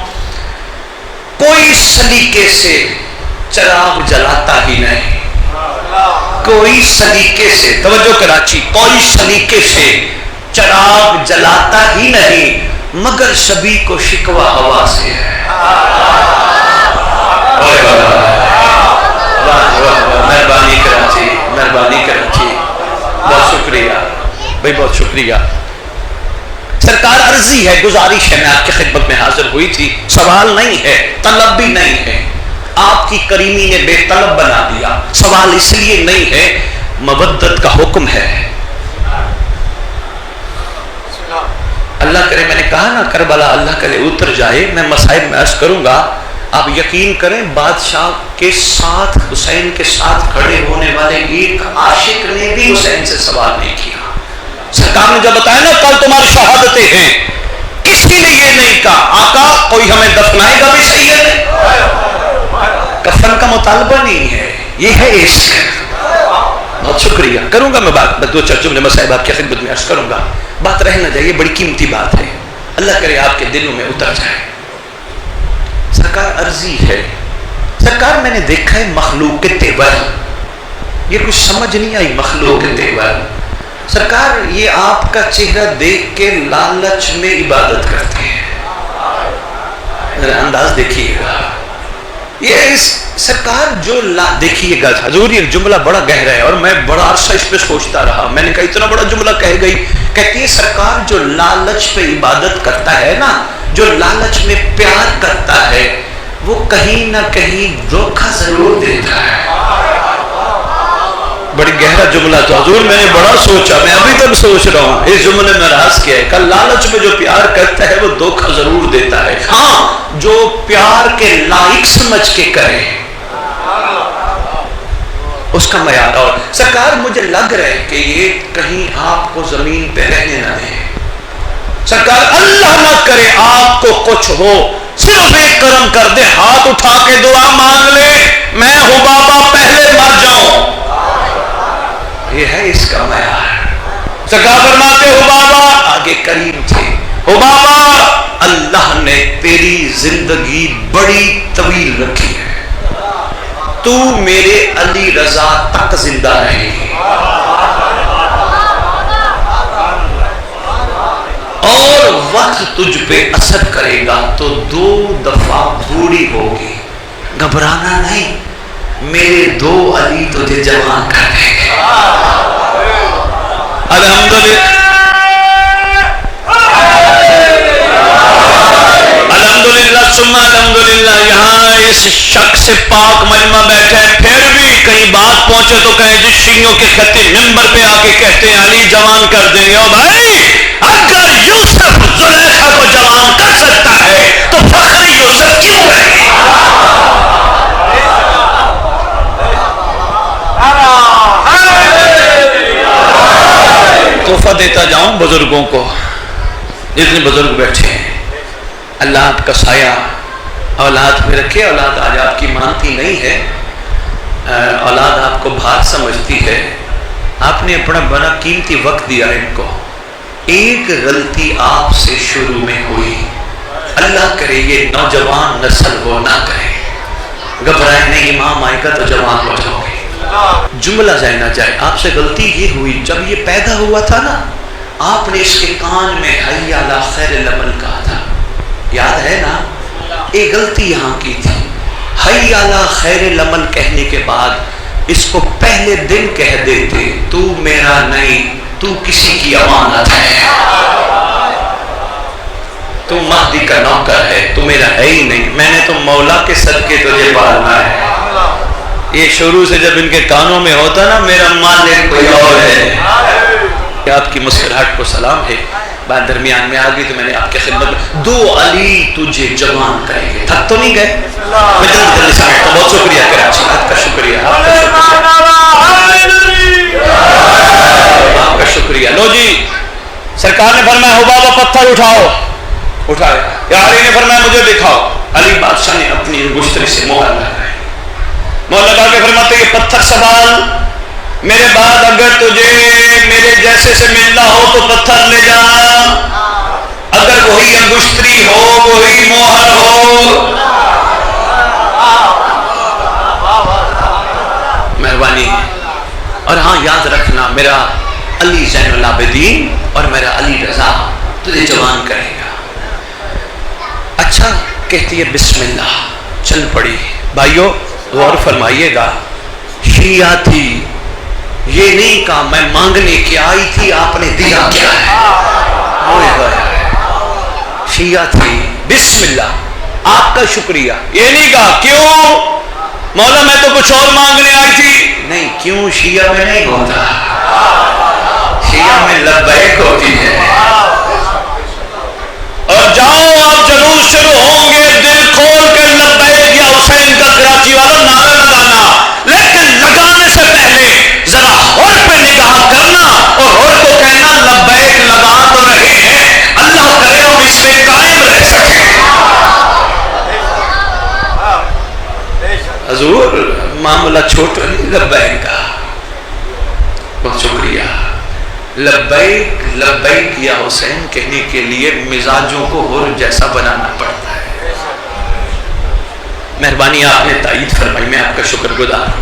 کوئی سلیقے سے چراغ جلاتا ہی نہیں، کوئی سلیقے سے، توجہ کراچی، کوئی سلیقے سے چراغ جلاتا ہی نہیں مگر سبھی کو شکوہ ہوا سے ہے۔ مہربانی کراچی، مہربانی کراچی، بہت شکریہ بھائی، بہت شکریہ۔ سرکار عرضی ہے، گزارش ہے، میں آپ کی خدمت میں حاضر ہوئی تھی، سوال نہیں ہے، طلب بھی نہیں ہے، آپ کی کریمی نے بے طلب بنا دیا۔ سوال اس لیے نہیں ہے، مودت کا حکم ہے۔ اللہ کرے، میں نے کہا نا کربلا اللہ کرے اتر جائے، میں مصائب میں عرض کروں گا، آپ یقین کریں بادشاہ کے ساتھ، حسین کے ساتھ کھڑے ہونے والے ایک عاشق نے بھی حسین سے سوال نہیں کیا۔ سرکار نے جب بتایا نا کل تمہاری شہادتیں ہیں، کسی نے یہ نہیں کہا آقا کوئی ہمیں دفنائے گا بھی صحیح ہے، کفن کا مطالبہ نہیں ہے، یہ ہے عشق۔ بہت شکریہ، کروں گا میں بات، 2-4 جملے مصائب آپ کی خدمت میں عرض کروں گا، بات رہ نہ جائے، یہ بڑی قیمتی بات ہے، اللہ کرے آپ کے دلوں میں اتر جائے۔ سرکار عرضی ہے، سرکار میں نے دیکھا ہے مخلوق کے تیور، یہ کچھ سمجھ نہیں آئی مخلوق کے تیور. سرکار یہ آپ کا چہرہ دیکھ کے لالچ میں عبادت کرتے ہیں. انداز دیکھیے گا یہ سرکار جو دیکھیے گا حضور یہ جملہ بڑا گہرا ہے اور میں بڑا عرصہ اس پہ سوچتا رہا. میں نے کہا اتنا بڑا جملہ کہہ گئی. کہتی ہے سرکار جو لالچ پہ عبادت کرتا ہے نا, جو لالچ میں پیار کرتا ہے, وہ کہیں نہ کہیں دھوکہ ضرور دیتا ہے. بڑی گہرا جملہ تو حضور میں نے بڑا سوچا, میں ابھی تک سوچ رہا ہوں اس جملے میں راز کیا ہے. کہ لالچ میں جو پیار کرتا ہے وہ دھوکہ ضرور دیتا ہے. ہاں جو پیار کے لائق سمجھ کے کرے اس کا معیار. اور سرکار مجھے لگ رہا ہے کہ یہ کہیں آپ کو زمین پہ رہنے نہ دے. سرکار اللہ نہ کرے آپ کو کچھ ہو, صرف ایک کرم کر دے, ہاتھ اٹھا کے دعا مانگ لے, میں حبابہ پہلے مر جاؤں. یہ ہے اس کا معیار. سرکار فرماتے حبابہ آگے کریم تھے, حبابہ اللہ نے تیری زندگی بڑی طویل رکھی ہے, تو میرے علی رضا تک زندہ رہے گی, اور وقت تجھ پہ اثر کرے گا تو 2 دفعہ بوڑھی ہوگی. گھبرانا نہیں, میرے 2 علی تجھے جوان کر دیں گے. الحمدللہ الحمدللہ ثم الحمدللہ. یہاں اس شخص سے پاک مجمع بیٹھے ہیں, پھر بھی کہیں بات پہنچے تو کہیں جس شیعوں کے خطے منبر پہ آ کے کہتے ہیں علی جوان کر دیں گے. اور بھائی اگر یوسف زلیخا کو جوان کر سکتا ہے تو فخر یوسف کیوں رہے؟ تحفہ دیتا جاؤں بزرگوں کو, جتنے بزرگ بیٹھے ہیں. اللہ آپ کا سایہ اولاد پہ رکھے. اولاد آج آپ کی مانتی نہیں ہے, اولاد آپ کو بھار سمجھتی ہے. آپ نے اپنا بڑا قیمتی وقت دیا ان کو. ایک غلطی آپ سے شروع میں ہوئی, اللہ کرے یہ نوجوان نسل وہ نہ کرے. گھبرائے نہیں, امام آئے گا تو جوان ہو جاؤ گے. جملہ جائے نہ جائے, آپ سے غلطی یہ ہوئی جب یہ پیدا ہوا تھا نا, آپ نے اس کے کان میں حی علی خیر العمل کہا تھا, یاد ہے نا؟ ایک غلطی یہاں کی تھی. حی علی خیر العمل کہنے کے بعد اس کو پہلے دن کہہ دیتے تو میرا نہیں, تو کسی کی امانت ہے, تو مہدی کا نوکر ہے, تو میرا ہے ہی نہیں, میں نے تو مولا کے صدقے تجھے پالنا ہے. یہ شروع سے جب ان کے کانوں میں ہوتا نا میرا مالک کوئی اور ہے. آپ کی مسکراہٹ کو سلام ہے. بات درمیان میں آ گئی تو میں نے آپ کے خدمت میں 2 علی تجھے جوان کریں گے. تھک تو نہیں گئے؟ میں جلدی سمجھتا ہوں. بہت شکریہ کراچی, آپ کا شکریہ, آپ کا شکریہ. لو جی, سرکار نے فرمایا حبابہ پتھر اٹھاؤ. اٹھایا. یا علی نے فرمایا مجھے دکھاؤ. علی بادشاہ نے اپنی انگشتری سے مہر لگائی. مہر لگا کے فرماتے کہ پتھر سنبھال, میرے بعد اگر تجھے میرے جیسے سے ملنا ہو تو پتھر لے جانا, اگر وہی انگشتری ہو وہی مہر ہو. مہربانی. اور ہاں یاد رکھنا میرا علی زین العابدین اور میرا علی رضا تجھے جوان کرے گا. اچھا کہتی ہے بسم اللہ, چل پڑی. بھائیو غور فرمائیے گا, شیعہ تھی, یہ نہیں کہا میں مانگنے کے آئی تھی آپ نے دیا کیا ہے. شیعہ تھی, بسم اللہ آپ کا شکریہ. یہ نہیں کہا کیوں مولا میں تو کچھ اور مانگنے آئی تھی. نہیں, کیوں شیعہ میں نہیں ہوتا, شیعہ میں لبیک ہوتی ہے. اور جاؤ آپ جلوس شروع ہوں گے, دل کھول کر لبیک یا حسین کا کراچی والا نعرہ لگانا, لیکن لگانے سے پہلے ذرا ہور پہ نگاہ کرنا اور ہور کو کہنا لبیک لگا تو رہے ہیں, اللہ کرے ہم اس میں قائم رہ سکیں. حضور معاملہ چھوٹا نہیں لبیک کا. بہت شکریہ. لبیک لبیک یا حسین کہنے کے لیے مزاجوں کو ہور جیسا بنانا پڑتا ہے. مہربانی آپ نے تائید فرمائی, میں آپ کا شکر گزار ہوں.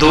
2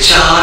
4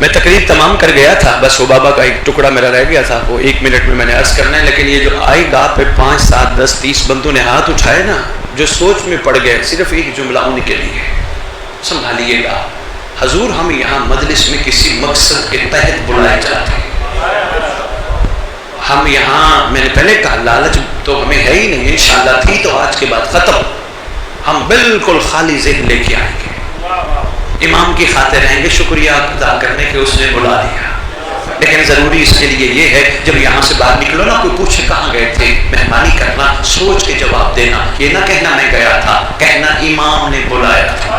میں تقریب تمام کر گیا تھا، بس وہ بابا کا ایک ٹکڑا میرا رہ گیا تھا، وہ 1 منٹ میں میں نے عرض کرنا ہے. لیکن یہ جو آئی گاہ پہ 5 7 10 30 بندوں نے ہاتھ اٹھائے نا، جو سوچ میں پڑ گئے، صرف ایک جملہ ان کے لیے سنبھالیے گا. حضور ہم یہاں مجلس میں کسی مقصد کے تحت بلائے جاتے ہیں. ہم یہاں، میں نے پہلے کہا لالچ تو ہمیں ہے ہی نہیں، انشاءاللہ تھی تو آج کے بعد ختم. ہم بالکل خالی ذہن لے کے آئیں گے، امام کی خاطر رہیں گے، شکریہ ادا کرنے کے اس نے بلا دیا. لیکن ضروری اس کے لیے یہ ہے جب یہاں سے باہر نکلو نا، کوئی پوچھے کہاں گئے تھے، مہربانی کرنا سوچ کے جواب دینا. یہ نہ کہنا میں گیا تھا، کہنا امام نے بلایا تھا.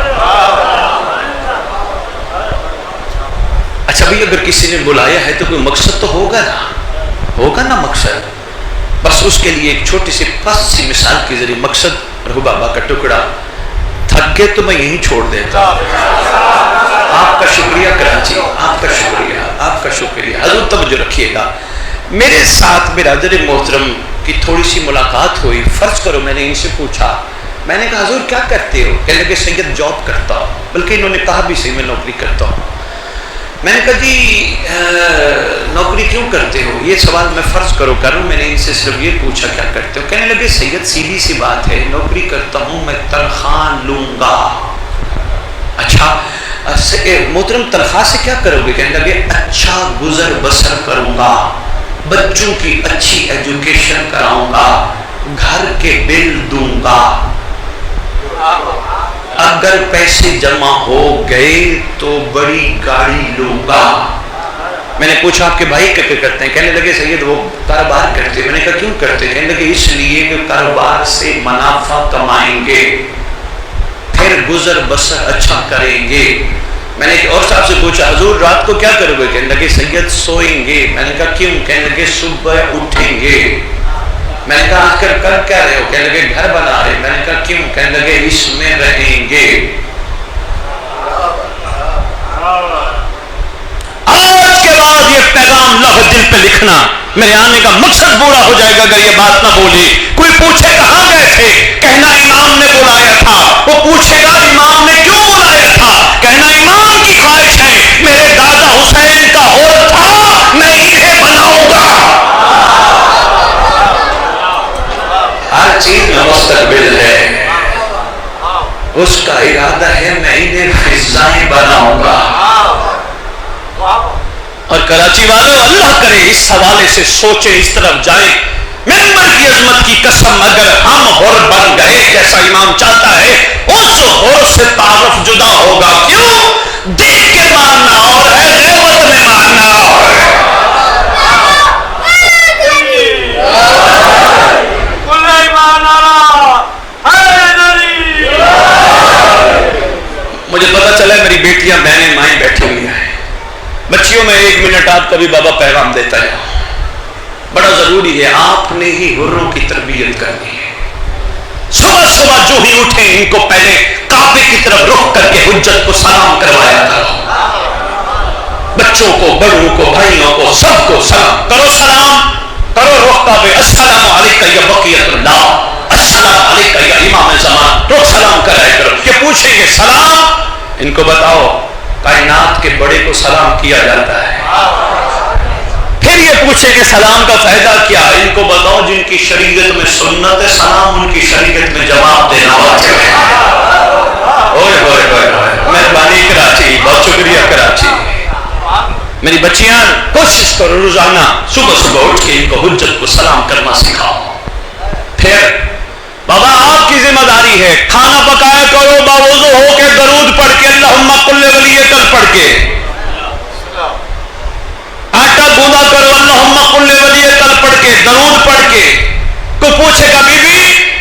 اچھا بھئی اگر کسی نے بلایا ہے تو کوئی مقصد تو ہوگا نا مقصد. بس اس کے لیے ایک چھوٹی سی پس سی مثال کے ذریعے مقصد رہو بابا کا ٹکڑا. تھک گئے تو میں یہیں چھوڑ دیتا. آپ کا شکریہ کراچی، آپ کا شکریہ. حضور توجہ رکھیے گا. میرے ساتھ برادر محترم کی تھوڑی سی ملاقات ہوئی. فرض کرو میں نے ان سے پوچھا، میں نے کہا حضور کیا کرتے ہو؟ کہنے لگے سید جاب کرتا ہوں. بلکہ انہوں نے کہا بھی صحیح میں نوکری کرتا ہوں. میں نے کہا جی نوکری کیوں کرتے ہو؟ یہ سوال میں فرض کرو کر رہا ہوں، میں نے ان سے صرف یہ پوچھا کیا کرتے ہو. کہنے لگے سید سیدھی سی بات ہے، نوکری کرتا ہوں میں تنخواہ لوں گا. اچھا محترم تنخواہ سے کیا کرو گے؟ کہنے لگے اچھا گزر بسر کروں گا، بچوں کی اچھی ایجوکیشن کراؤں گا، گھر کے بل دوں گا، اگر پیسے جمع ہو گئے تو بڑی گاڑی لوں گا. میں نے پوچھا آپ کے بھائی کیا کرتے ہیں؟ کہنے لگے سید وہ کاروبار کرتے. میں نے کہا کیوں کرتے؟ کہنے لگے اس لیے کہ کاروبار سے منافع کمائیں گے، پھر گزر بسر اچھا کریں گے. میں نے ایک اور صاحب سے پوچھا حضور رات کو کیا کرو گے؟ کہنے لگے سید سوئیں گے. میں نے کہا کیوں؟ کہنے لگے صبح اٹھیں گے. میں نے کہا آج کل کر کیا رہے ہو؟ کہنے لگے گھر بنا رہے. میں نے کہا کیوں؟ کہنے لگے اس میں رہیں گے. آج کے بعد یہ پیغام لوح دل پہ لکھنا، میرے آنے کا مقصد پورا ہو جائے گا اگر یہ بات نہ بولی. کوئی پوچھے کہاں گئے تھے؟ کہنا امام نے بلایا تھا. وہ پوچھے گا امام نے کیوں بلایا تھا؟ کہنا امام کی خواہش ہے، میرے دادا حسین کا ہول تھا، میں انہیں بناؤں گا. ہر چیز میں مستقبل ہے، اس کا ارادہ ہے میں انہیں فضائیں بناؤں گا. اور کراچی والوں اللہ کرے اس حوالے سے سوچیں، اس طرف جائیں. ممبر کی عظمت کی قسم اگر ہم حر بن گئے جیسا امام چاہتا ہے، اس حر سے تعارف جدا ہوگا. کیوں؟ دیکھ کے ماننا اور ہے، غیبت میں ماننا اور ہے. مجھے پتا چلا ہے میری بیٹیاں بہنیں مائیں بیٹھی ہوئی ہیں. بچیوں میں 1 منٹ آپ کا بھی بابا پیغام دیتا ہے. بڑا ضروری ہے، آپ نے ہی حروں کی تربیت کرنی ہے. صبح صبح جو ہی اٹھیں ان کو پہلے کعبے کی طرف رخ کر کے حجت کو سلام کروایا کرو. بچوں کو، بڑوں کو، بھائیوں کو، سب کو سلام کرو. سلام کرو رخ کعبے. السلام علیکم یا بقیت اللہ، السلام علیکم یا امام زمان. رخ سلام کرایا کرو. کہ پوچھیں گے سلام، ان کو بتاؤ کائنات کے بڑے کو سلام کیا جاتا ہے. پھر یہ پوچھیں کہ سلام کا فائدہ کیا؟ ان کو بتاؤ جن کی شریعت میں سنت ہے سلام، ان کی شریعت میں جواب دینا واجب ہے. اوئے ہوئے ہوئے ہوئے، مہربانی کراچی، بہت شکریہ کراچی. میری بچیاں کوشش کرو روزانہ صبح صبح اٹھ کے ان کو حجت کو سلام کرنا سکھاؤ. پھر بابا آپ کی ذمہ داری ہے، کھانا پکایا کرو باوضو ہو کے، درود پڑھ کے، اللہم کل ولیکل پڑھ کے. آٹا گوندا کرو اللہم کل ولیکل پڑھ کے، درود پڑھ کے. کوئی پوچھے گا بی بی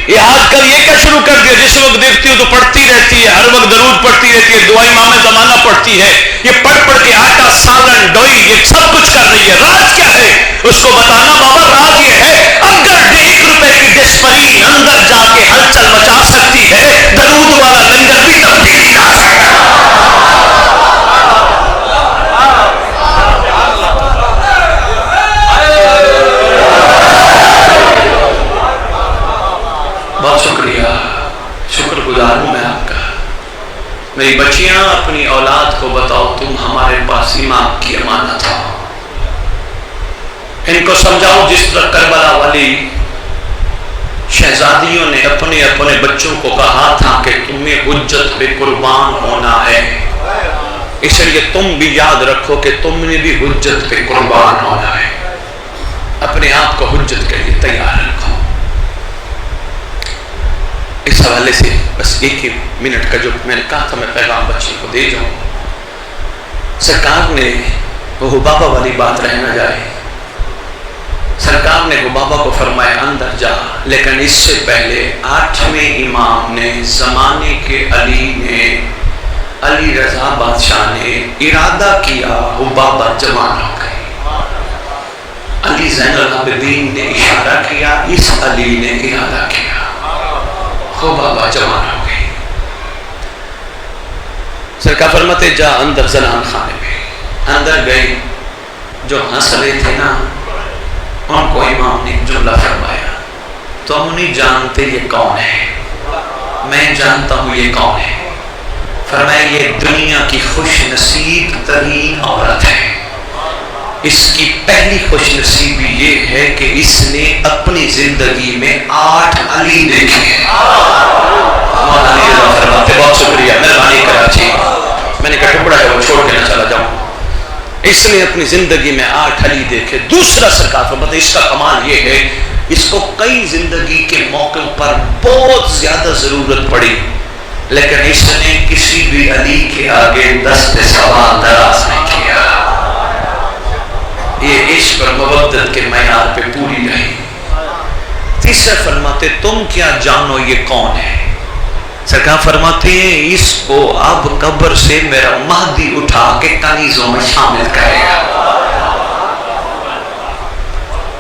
یہ آج کل یہ کیا شروع کر دیا؟ جس وقت دیکھتی ہو تو پڑھتی رہتی ہے، ہر وقت درود پڑھتی رہتی ہے، دعا امام زمانہ پڑھتی ہے. یہ پڑھ پڑھ کے آٹا، سالن، ڈوئی، یہ سب کچھ کر رہی ہے. راز کیا ہے؟ اس کو بتانا بابا راز یہ ہے، اگر 1 روپے کی ڈسپرین اندر جا کے ہلچل مچا سکتی ہے، درود والا لنگر بھی تبدیلی لا سکتا ہے. بہت شکریہ، شکر گزار ہوں میں آپ کا. میری بچیاں اپنی اولاد کو بتاؤ تم ہمارے پاس امام کی امانت ہو. ان کو سمجھاؤ جس طرح کربلا والی شہزادیوں نے اپنے اپنے بچوں کو کہا تھا کہ تمہیں حجت پہ قربان ہونا ہے، اس لیے تم بھی یاد رکھو کہ تم نے بھی حجت پہ قربان ہونا ہے. اپنے آپ کو حجت کے لیے تیار رکھو. اس حوالے سے بس ایک ہی منٹ کا جو میں نے کہا تھا میں پیغام بچے کو دے جاؤں. سرکار نے وہ حبابہ والی بات رہ نہ جائے، سرکار نے حبابہ کو فرمایا اندر جا، لیکن اس سے پہلے 8ویں امام نے زمانے کے علی رضا بادشاہ نے ارادہ کیا حبابہ جوان ہو گئے. علی زین العابدین نے اشارہ کیا، اس علی نے ارادہ کیا، حبابہ جوان ہو گئی. سرکار فرماتے جا اندر زنان خانے میں. اندر گئی، جو ہنس رہے تھے نا ان کو امام نے جملہ فرمایا، تم نہیں جانتے یہ کون ہے، میں جانتا ہوں یہ کون ہے. فرمایا یہ دنیا کی خوش نصیب ترین عورت ہے. اس کی پہلی خوش نصیبی یہ ہے کہ اس نے اپنی زندگی میں 8 علی دیکھے ہیں. بہت شکریہ، مہربانی کراچی. میں نے کہا ٹکڑا ہے وہ چھوڑ کے نہ چلا جاؤں. اس نے اپنی زندگی میں 8 علی دیکھے. دوسرا سرکار فرماتے اس کا کمال یہ ہے اس کو کئی زندگی کے موقعوں پر بہت زیادہ ضرورت پڑی، لیکن اس نے کسی بھی علی کے آگے دست سوال دراز نہیں کیا. یہ عشق اور مودت کے معیار پہ پوری رہی. تیسرا فرماتے تم کیا جانو یہ کون ہے؟ سرکار فرماتے ہیں اس کو اب قبر سے میرا مہدی اٹھا کے کنیزوں میں شامل کرے گا.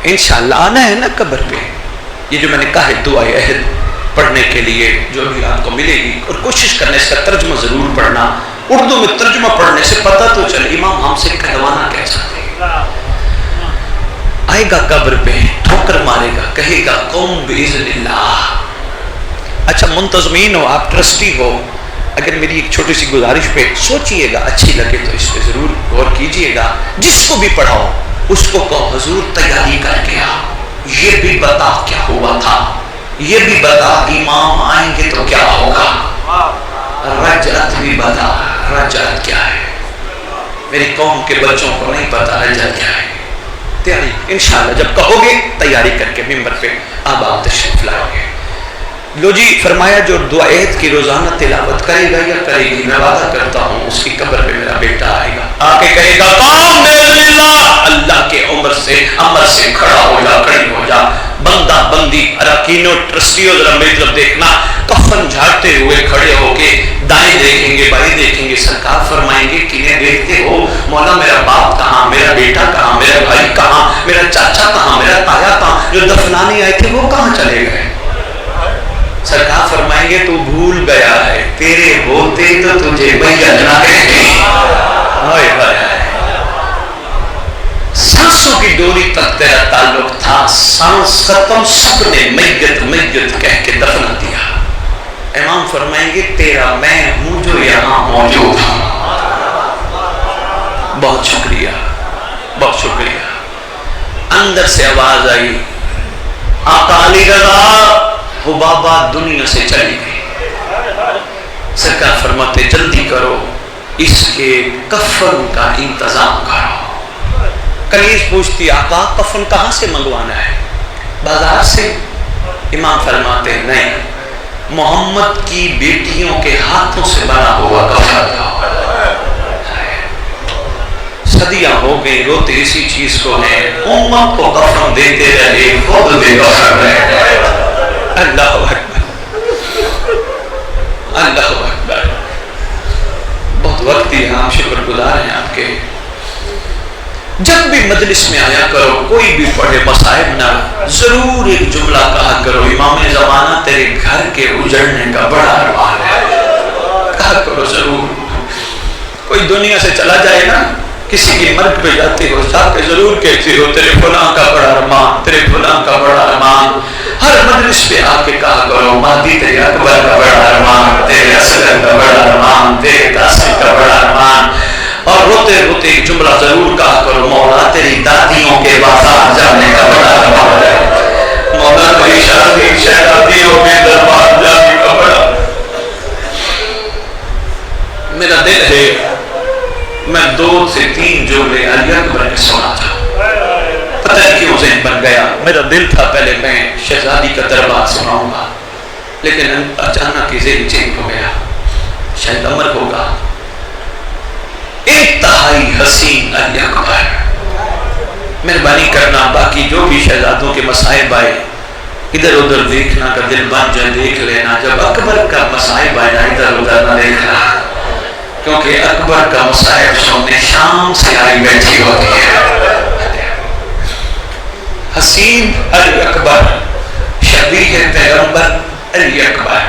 انشاءاللہ آنا ہے نا قبر پہ. یہ جو میں نے کہا ہے دعائے عہد پڑھنے کے لیے جو بھی آپ کو ملے گی، اور کوشش کرنا اس کا ترجمہ ضرور پڑھنا. اردو میں ترجمہ پڑھنے سے پتہ تو چلے امام ہم سے کہلوانا کیا چاہتے ہیں. آئے گا قبر پہ، ٹھوکر مارے گا، کہے گا قوم باذن اللہ. اچھا منتظمین ہو، آپ ٹرسٹی ہو، اگر میری ایک چھوٹی سی گزارش پہ سوچئے گا، اچھی لگے تو اس پہ ضرور غور کیجئے گا. جس کو بھی پڑھاؤ اس کو کہو حضور تیاری کر کے آ، یہ بھی بتا کیا ہوا تھا، یہ بھی بتا امام آئیں گے تو کیا ہوگا، رجعت بھی بتا رجعت کیا ہے. میری قوم کے بچوں کو نہیں پتا رجعت کیا ہے. تیاری انشاءاللہ جب کہو گے تیاری کر کے ممبر پہ آپ تشریف لائیں گے. لو جی فرمایا جو دعا عہد کی روزانہ تلاوت کرے گا یا کرے گی، میں وعدہ کرتا ہوں اس کی قبر پہ میرا بیٹا آئے گا، آ کے کہے گا قوم اللہ اللہ کے عمر سے کھڑا ہو جا، کھڑی ہو جا. بندہ بندی اراکینوں ٹرسٹیوں ذرا میری طرف دیکھنا، کفن جھاڑتے ہوئے کھڑے ہو کے دائیں دیکھیں گے بائیں دیکھیں گے. سرکار فرمائیں گے کنہیں دیکھتے ہو مولا؟ میرا باپ کہاں، میرا بیٹا کہاں، میرا بھائی کہاں، میرا چاچا کہاں، میرا تایا کہاں، جو دفنانے آئے تھے وہ کہاں چلے گئے؟ سرکار فرمائیں گے تو بھول گیا ہے، تیرے ہوتے تو تجھے بیان نہ کہتے. ہائے ہائے، سانسوں کی ڈوری تک تیرا تعلق تھا، سانس ختم سب نے میت میت کہہ کے دفنا دیا. امام فرمائیں گے تیرا میں ہوں جو یہاں موجود ہوں. بہت شکریہ، بہت شکریہ. اندر سے آواز آئی آقا علی رضا حبابہ دنیا سے چلی گئی. سرکار فرماتے جلدی کرو اس کے کفن کا انتظام کرو. کنیز پوچھتی آقا کفن کہاں سے منگوانا ہے؟ بازار سے. امام فرماتے نہیں، محمد کی بیٹیوں کے ہاتھوں سے بنا ہوا کفن. صدیاں ہو گئی روتے اسی چیز کو ہیں، امت کو کفن دیتے رہے خود بے کفن رہے. اللہ اکبر، اللہ اکبر. بہت وقت ہی ہم شکر گزار ہیں آپ کے. جب بھی مجلس میں آیا کرو کوئی بھی پڑھے مصائب نہ ضرور ایک جملہ کہا کرو امام زمانہ تیرے گھر کے اجڑنے کا بڑا ارمان ہے. کہا کرو ضرور. کوئی دنیا سے چلا جائے نا، کسی کی مرگ پہ جاتے ہو جا کے ضرور کہتے ہو تیرے فلاں کا بڑا ارمان، تیرے فلاں کا بڑا ارمان. ہر مجلس پہ آ کے کہا کرو مہدی تیرے اکبر کا بڑا ارمان، تیرے اصغر کا بڑا ارمان، تیرے میرا دل ہے میں 2 سے 3 جملے علی اکبر کے سنا تھا، پتہ نہیں کیوں ذہن بن گیا، میرا دل تھا پہلے میں شہزادی کا دربار سناؤں گا، لیکن اچانک ہی ذہن چینج ہو گیا، شاید عمر ہوگا۔ انتہائی حسین علی اکبر، مہربانی کرنا باقی جو بھی شہزادوں کے مصائب آئے ادھر ادھر دیکھنا کا دل بن جائے دیکھ لینا، جب اکبر کا مصائب آئے نا ادھر ادھر نہ دیکھنا، کیونکہ اکبر کا مصائب سننے شام سے آئی بیٹھی ہوتی ہے۔ حسین علی اکبر، شبیہ پیغمبر علی اکبر،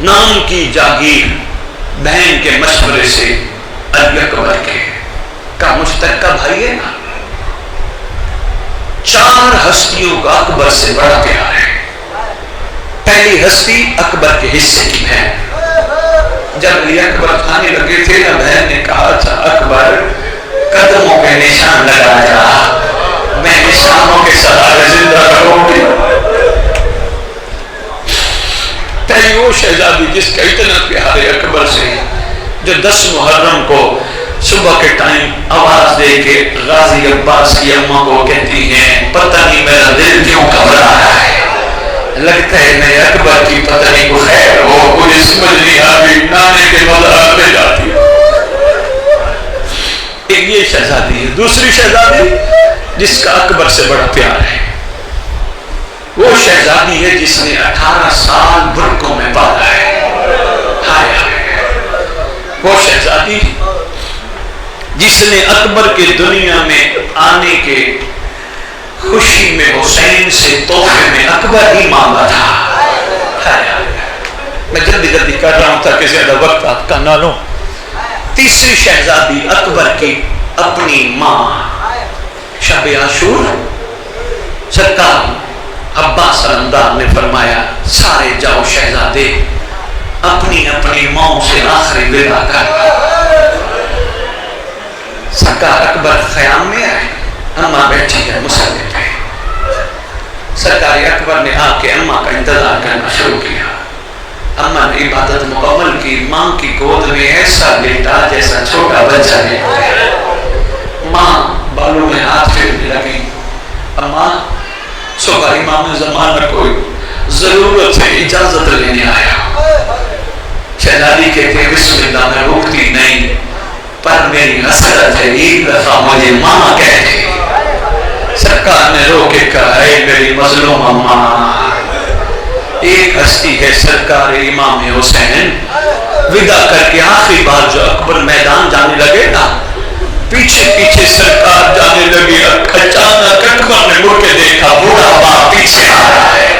نام کی جاگیر بہن کے مشورے سے علی اکبر کے کا مشترکہ بھائی ہے نا۔ 4 ہستیوں کا اکبر سے بڑا پیار ہے۔ پہلی ہستی اکبر کے حصے کی بہن، جب علی اکبر کھانے لگے تھے نا بہن نے کہا تھا اکبر قدموں کے نشان لگایا، میں نشانوں کے سہارے زندہ رہوں گی۔ پہلی وہ شہزادی جس کا اتنا پیار ہے اکبر سے، جو 10 محرم کو صبح کے ٹائم آواز دے کے غازی عباس کی اماں کو کہتی ہیں پتہ نہیں میرا دل کیوں گھبرا رہا ہے، لگتا ہے میں اکبر کی پتہ نہیں کو خیر ہو، مجھے سمجھ نہیں آتی، نانے کے مزار پہ جاتی ہے۔ ایک یہ شہزادی ہے۔ دوسری شہزادی جس کا اکبر سے بڑا پیار ہے، وہ شہزادی ہے جس نے 18 سال برقعوں میں پالا ہے۔ ہائے ہائے، وہ شہزادی جس نے اکبر کے دنیا میں آنے کے خوشی میں حسین سے تحفے میں اکبر ہی مانگا تھا۔ میں جلدی جلدی کر رہا ہوں تاکہ زیادہ وقت آپ کا نہ لوں۔ تیسری شہزادی اکبر کی اپنی ماں، شب عاشور سرکار عباس علمدار نے فرمایا سارے جاؤ شہزادے اپنی اپنی ماں سے آخری وداع کر۔ سرکار اکبر خیام میں آئے، اماں بیٹھی ہے مصلی پہ، سرکار اکبر نے آ کے اماں کا انتظار کرنا شروع کیا۔ اماں نے عبادت مکمل کی، ماں کی گود میں ایسا لیٹا جیسا چھوٹا بچہ لیٹا ہے۔ ماں بالوں میں ہاتھ پھیرنے لگی، اماں صبح امام زمانہ کوئی ضرورت ہے اجازت لینے آیا۔ شہزادی کہتے ہیں بسم اللہ میں روکتی نہیں، پر میری حسرت ہے ایک دفعہ مجھے ماں کہتے۔ سرکار نے رو کے کہا اے میری مظلوم ماں، ایک ہستی ہے سرکار امام حسین، ودا کر کے آخری بار جو اکبر میدان جانے لگے نا، پیچھے پیچھے سرکار جانے لگی، اچانک اکبر نے مڑ کے دیکھا بوڑھا باپ پیچھے آ رہا ہے۔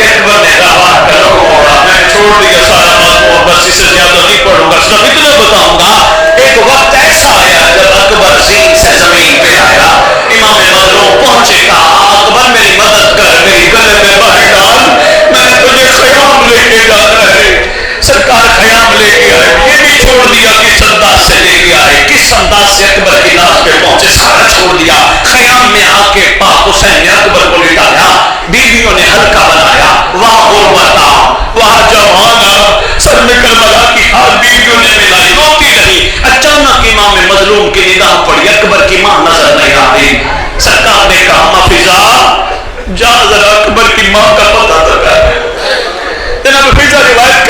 اکبر نے روا کرو موڑا، میں چھوڑ دیا سارا مضمون، بس اسے زیادہ نہیں پڑھوں گا، صرف اتنا بتاؤں گا ایک وقت ایسا آیا جب اکبر زین سے زمین پہ آیا، امام مظلوم پہنچے کہا اکبر میری مدد کر، میری گلے میں باہر ڈال، میں نے تجھے خیام لے کے جانا ہے۔ سرکار خیام لے کے آئے، یہ بھی چھوڑ دیا کس انداز سے لے کے آئے، کس انداز سے اکبر کی لاش پہ پہنچے، سارا چھوڑ دیا۔ خیام میں آ کے پاک حسین نے اکبر کو لٹایا، بیویوں نے حلقہ بنایا، وہاں غربتا وہاں جوانہ، سر میں کربلا کی ہاتھ بیویوں نے ملائی، روتی رہی۔ اچانک امام مظلوم کی نگاہ پڑی، اکبر کی ماں نظر نہیں آ رہی۔ سرکار نے کہا مفیزہ جا ذرا اکبر کی ماں کا پتہ لگا۔ جناب فیضا روایت